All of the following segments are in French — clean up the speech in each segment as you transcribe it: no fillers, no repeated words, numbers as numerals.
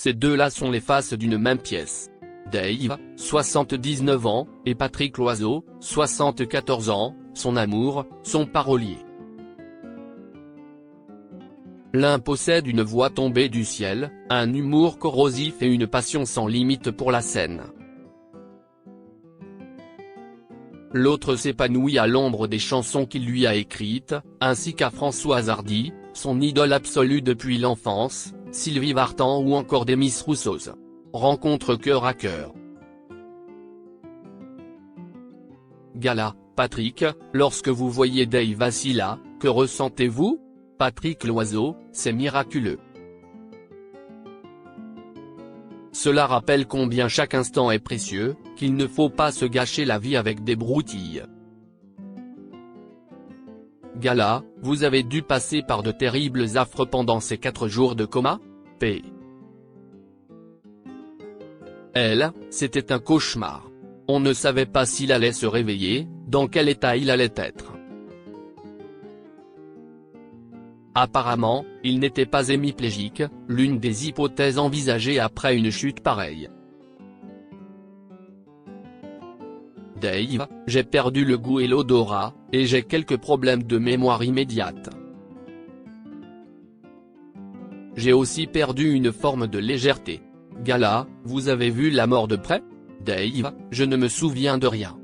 ces deux-là sont les faces d'une même pièce. Dave, 79 ans, et Patrick Loiseau, 74 ans, son amour, son parolier. L'un possède une voix tombée du ciel, un humour corrosif et une passion sans limite pour la scène. L'autre s'épanouit à l'ombre des chansons qu'il lui a écrites, ainsi qu'à Françoise Hardy, son idole absolue depuis l'enfance, Sylvie Vartan ou encore des Miss Rousseaus. Rencontre cœur à cœur. Gala, Patrick, lorsque vous voyez Dave assis là, que ressentez-vous? Patrick Loiseau, c'est miraculeux. Cela rappelle combien chaque instant est précieux, qu'il ne faut pas se gâcher la vie avec des broutilles. Gala, vous avez dû passer par de terribles affres pendant ces 4 jours de coma? P. Elle, c'était un cauchemar. On ne savait pas s'il allait se réveiller, dans quel état il allait être. Apparemment, il n'était pas hémiplégique, l'une des hypothèses envisagées après une chute pareille. Dave, j'ai perdu le goût et l'odorat, et j'ai quelques problèmes de mémoire immédiate. J'ai aussi perdu une forme de légèreté. Gala, vous avez vu la mort de près? Dave, je ne me souviens de rien.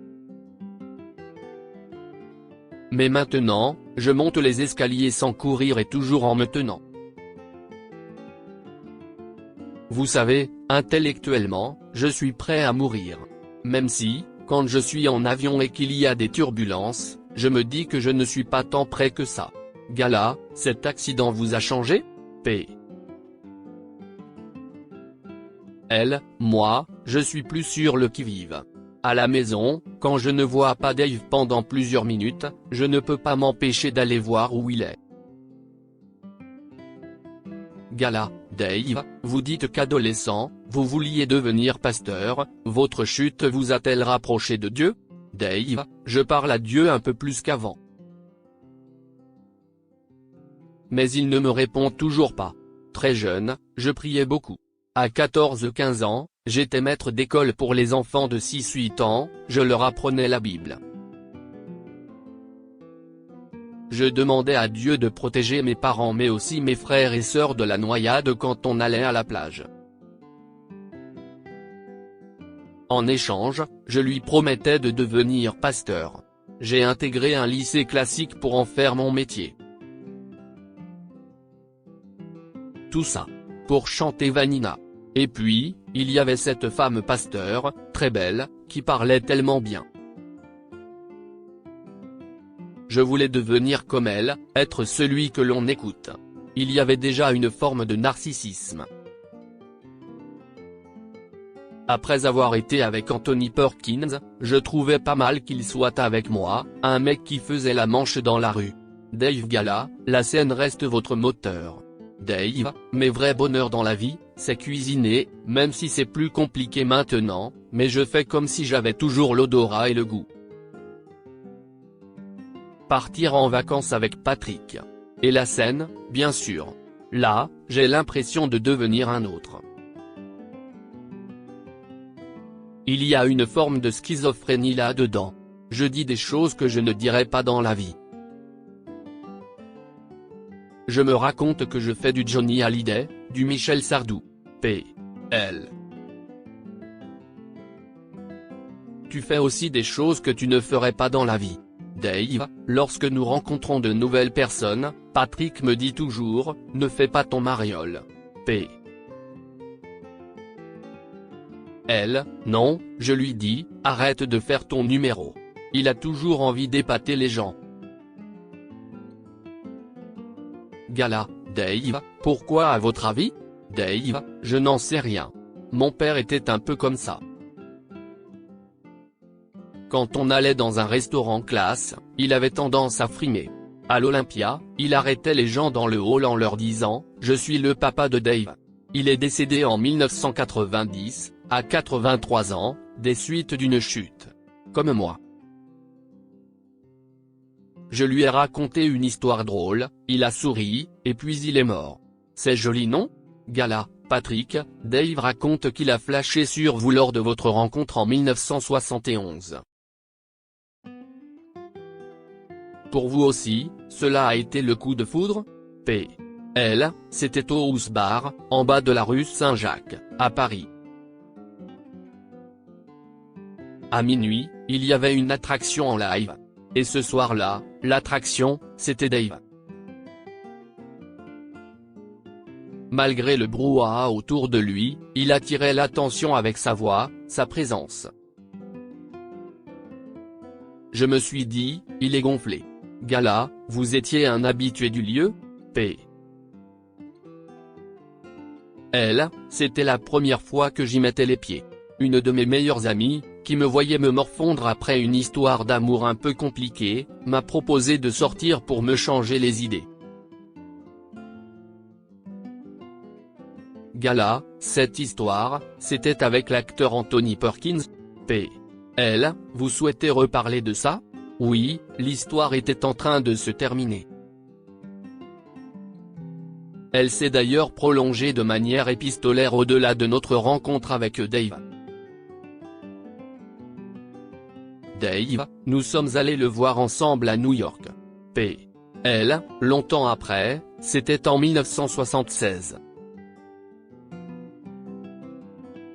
Mais maintenant, je monte les escaliers sans courir et toujours en me tenant. Vous savez, intellectuellement, je suis prêt à mourir. Même si, quand je suis en avion et qu'il y a des turbulences, je me dis que je ne suis pas tant prêt que ça. Gala, cet accident vous a changé? P. Elle, moi, je suis plus sur le qui-vive. À la maison, quand je ne vois pas Dave pendant plusieurs minutes, je ne peux pas m'empêcher d'aller voir où il est. Gala, Dave, vous dites qu'adolescent, vous vouliez devenir pasteur, votre chute vous a-t-elle rapproché de Dieu? Dave, je parle à Dieu un peu plus qu'avant. Mais il ne me répond toujours pas. Très jeune, je priais beaucoup. À 14-15 ans, j'étais maître d'école pour les enfants de 6-8 ans, je leur apprenais la Bible. Je demandais à Dieu de protéger mes parents mais aussi mes frères et sœurs de la noyade quand on allait à la plage. En échange, je lui promettais de devenir pasteur. J'ai intégré un lycée classique pour en faire mon métier. Tout ça pour chanter Vanina. Et puis, il y avait cette femme pasteur, très belle, qui parlait tellement bien. Je voulais devenir comme elle, être celui que l'on écoute. Il y avait déjà une forme de narcissisme. Après avoir été avec Anthony Perkins, je trouvais pas mal qu'il soit avec moi, un mec qui faisait la manche dans la rue. Dave Gala, la scène reste votre moteur. Dave, mes vrais bonheurs dans la vie, c'est cuisiner, même si c'est plus compliqué maintenant, mais je fais comme si j'avais toujours l'odorat et le goût. Partir en vacances avec Patrick. Et la scène, bien sûr. Là, j'ai l'impression de devenir un autre. Il y a une forme de schizophrénie là-dedans. Je dis des choses que je ne dirais pas dans la vie. Je me raconte que je fais du Johnny Hallyday, du Michel Sardou. P. L. Tu fais aussi des choses que tu ne ferais pas dans la vie. Dave, lorsque nous rencontrons de nouvelles personnes, Patrick me dit toujours, ne fais pas ton mariole. P. Elle, non, je lui dis, arrête de faire ton numéro. Il a toujours envie d'épater les gens. Gala, Dave, pourquoi à votre avis? Dave, je n'en sais rien. Mon père était un peu comme ça. Quand on allait dans un restaurant classe, il avait tendance à frimer. À l'Olympia, il arrêtait les gens dans le hall en leur disant « Je suis le papa de Dave ». Il est décédé en 1990, à 83 ans, des suites d'une chute. Comme moi. Je lui ai raconté une histoire drôle, il a souri, et puis il est mort. C'est joli non? Gala, Patrick, Dave raconte qu'il a flashé sur vous lors de votre rencontre en 1971. Pour vous aussi, cela a été le coup de foudre? P.L. C'était au House Bar, en bas de la rue Saint-Jacques, à Paris. À minuit, il y avait une attraction en live. Et ce soir-là, l'attraction, c'était Dave. Malgré le brouhaha autour de lui, il attirait l'attention avec sa voix, sa présence. Je me suis dit, il est gonflé. Gala, vous étiez un habitué du lieu? P.L. C'était la première fois que j'y mettais les pieds. Une de mes meilleures amies, qui me voyait me morfondre après une histoire d'amour un peu compliquée, m'a proposé de sortir pour me changer les idées. Gala, cette histoire, c'était avec l'acteur Anthony Perkins. P.L. Vous souhaitez reparler de ça? Oui, l'histoire était en train de se terminer. Elle s'est d'ailleurs prolongée de manière épistolaire au-delà de notre rencontre avec Dave. Dave, nous sommes allés le voir ensemble à New York. P.L. Longtemps après, c'était en 1976.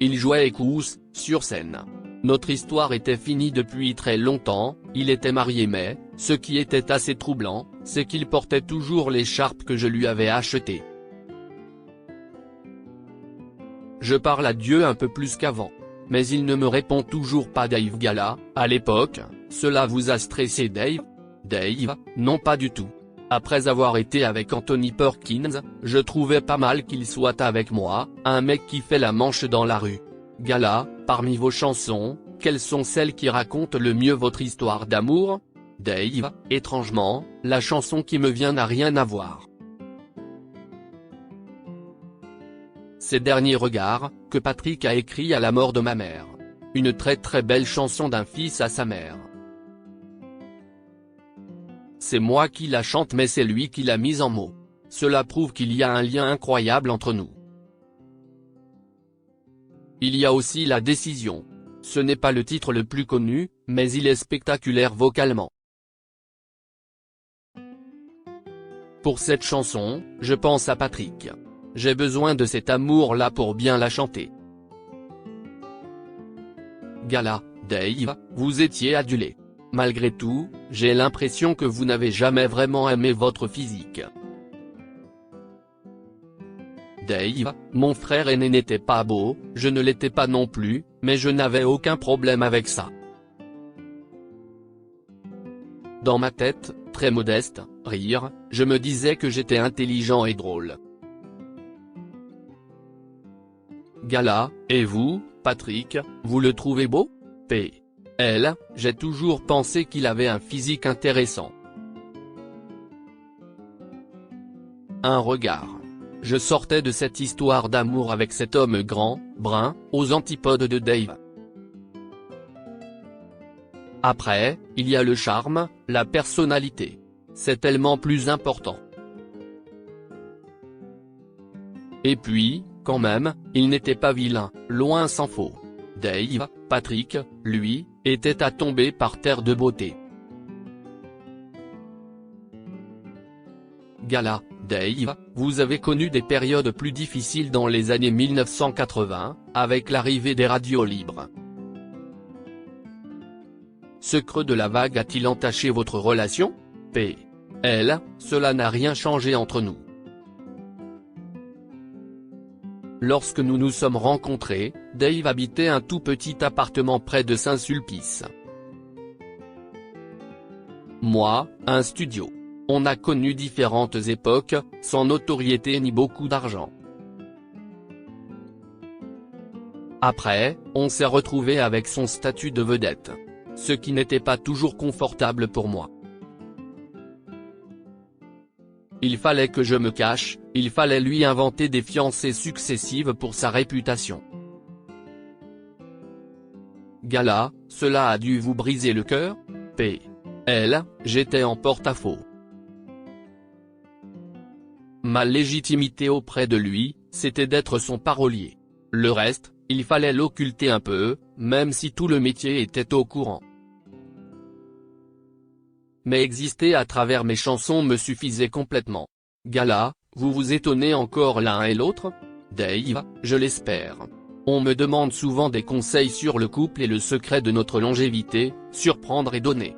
Il jouait Ecous, sur scène. Notre histoire était finie depuis très longtemps, il était marié mais, ce qui était assez troublant, c'est qu'il portait toujours l'écharpe que je lui avais achetée. Je parle à Dieu un peu plus qu'avant. Mais il ne me répond toujours pas. Dave Gala, à l'époque, cela vous a stressé Dave? Dave, non pas du tout. Après avoir été avec Anthony Perkins, je trouvais pas mal qu'il soit avec moi, un mec qui fait la manche dans la rue. Gala, parmi vos chansons, quelles sont celles qui racontent le mieux votre histoire d'amour? Dave, étrangement, la chanson qui me vient n'a rien à voir. Ces derniers regards, que Patrick a écrit à la mort de ma mère. Une très belle chanson d'un fils à sa mère. C'est moi qui la chante mais c'est lui qui l'a mise en mots. Cela prouve qu'il y a un lien incroyable entre nous. Il y a aussi La Décision. Ce n'est pas le titre le plus connu, mais il est spectaculaire vocalement. Pour cette chanson, je pense à Patrick. J'ai besoin de cet amour-là pour bien la chanter. Gala, Dave, vous étiez adulé. Malgré tout, j'ai l'impression que vous n'avez jamais vraiment aimé votre physique. Dave, mon frère aîné n'était pas beau, je ne l'étais pas non plus, mais je n'avais aucun problème avec ça. Dans ma tête, très modeste, rire, je me disais que j'étais intelligent et drôle. Gala, et vous, Patrick, vous le trouvez beau? P.L. J'ai toujours pensé qu'il avait un physique intéressant. Un regard. Je sortais de cette histoire d'amour avec cet homme grand, brun, aux antipodes de Dave. Après, il y a le charme, la personnalité. C'est tellement plus important. Et puis, quand même, il n'était pas vilain, loin s'en faut. Dave, Patrick, lui, était à tomber par terre de beauté. Gala, Dave, vous avez connu des périodes plus difficiles dans les années 1980, avec l'arrivée des radios libres. Ce creux de la vague a-t-il entaché votre relation? P.L. Cela n'a rien changé entre nous. Lorsque nous nous sommes rencontrés, Dave habitait un tout petit appartement près de Saint-Sulpice. Moi, un studio. On a connu différentes époques, sans notoriété ni beaucoup d'argent. Après, on s'est retrouvé avec son statut de vedette. Ce qui n'était pas toujours confortable pour moi. Il fallait que je me cache, il fallait lui inventer des fiancées successives pour sa réputation. Gala, cela a dû vous briser le cœur? P.L. J'étais en porte-à-faux. Ma légitimité auprès de lui, c'était d'être son parolier. Le reste, il fallait l'occulter un peu, même si tout le métier était au courant. Mais exister à travers mes chansons me suffisait complètement. Gala, vous vous étonnez encore l'un et l'autre? Dave, je l'espère. On me demande souvent des conseils sur le couple et le secret de notre longévité, surprendre et donner.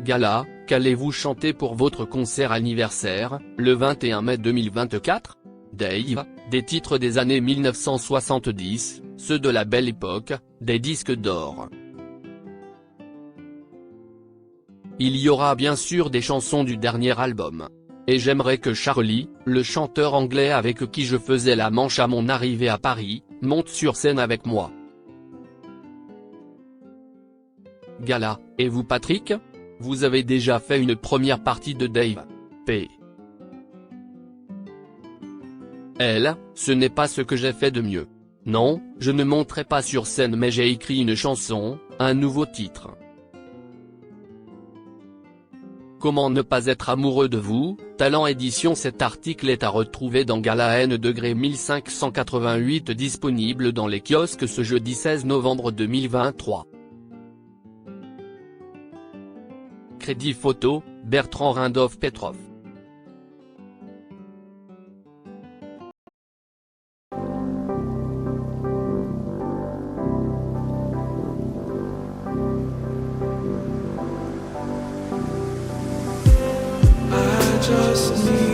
Gala, qu'allez-vous chanter pour votre concert anniversaire, le 21 mai 2024? Dave, des titres des années 1970, ceux de la belle époque, des disques d'or. Il y aura bien sûr des chansons du dernier album. Et j'aimerais que Charlie, le chanteur anglais avec qui je faisais la manche à mon arrivée à Paris, monte sur scène avec moi. Gala, et vous Patrick? Vous avez déjà fait une première partie de Dave. P. L, ce n'est pas ce que j'ai fait de mieux. Non, je ne monterai pas sur scène mais j'ai écrit une chanson, un nouveau titre. Comment ne pas être amoureux de vous, Talent Édition. Cet article est à retrouver dans Gala N° 1588 disponible dans les kiosques ce jeudi 16 novembre 2023. Crédit photo, Bertrand Rindolph Petrov. Just need